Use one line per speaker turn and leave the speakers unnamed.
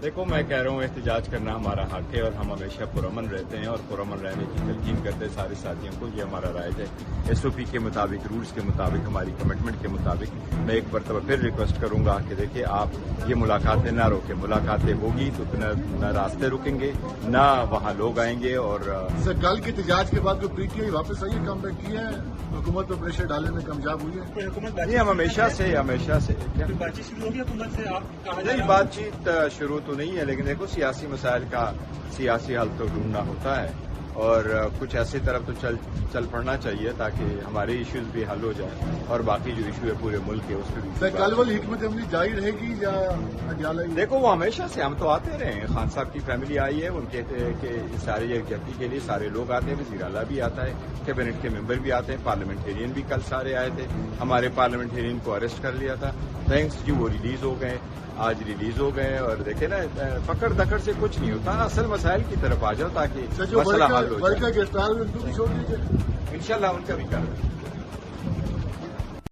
دیکھو میں کہہ رہا ہوں احتجاج کرنا ہمارا حق ہے اور ہم ہمیشہ پرامن رہتے ہیں اور پرامن رہنے کی تلقین کرتے ہیں سارے ساتھیوں کو. یہ ہمارا رائج ہے. ایس او پی کے مطابق، رولز کے مطابق، ہماری کمٹمنٹ کے مطابق میں ایک مرتبہ پھر ریکویسٹ کروں گا کہ دیکھیں آپ یہ ملاقاتیں نہ روکیں. ملاقاتیں ہوگی تو نہ راستے رکیں گے نہ وہاں لوگ آئیں گے. اور
سر کل کے احتجاج کے بعد جو پی ٹی آئی واپس آئی ہے، کم بیک کی ہے، حکومت پر پریشر ڈالنے میں کامیاب ہوئی ہے؟
نہیں، ہم ہمیشہ سے
بات چیت شروع ہوگی حکومت سے؟ آپ
نہیں، بات چیت شروع تو نہیں ہے، لیکن دیکھو سیاسی مسائل کا سیاسی حل تو ڈھونڈنا ہوتا ہے اور کچھ ایسی طرف تو چل پڑنا چاہیے تاکہ ہمارے ایشوز بھی حل ہو جائیں اور باقی جو ایشو ہے پورے ملک کے اس پہ بھی.
سر کل والی حکمت عملی جاری رہے گی یا اڈیالہ؟
دیکھو وہ ہمیشہ سے ہم تو آتے رہے ہیں. خان صاحب کی فیملی آئی ہے، ان کے سارے یکجہتی کے لیے سارے لوگ آتے ہیں. وزیر اعلیٰ بھی آتا ہے، کیبنٹ کے ممبر بھی آتے ہیں، پارلیمنٹیرین بھی کل سارے آئے تھے. ہمارے پارلیمنٹیرین کو اریسٹ کر لیا تھا، تھینکس جی وہ ریلیز ہو گئے، آج ریلیز ہو گئے. اور دیکھیں نا، پکڑ دکڑ سے کچھ نہیں ہوتا. اصل مسائل کی طرف آ جاؤ تاکہ مسئلہ حل ہو جائے.
گرفتار ہوئے ان کو بھی چھوڑ دیجیے.
انشاءاللہ ان کا بھی کر رہے ہیں.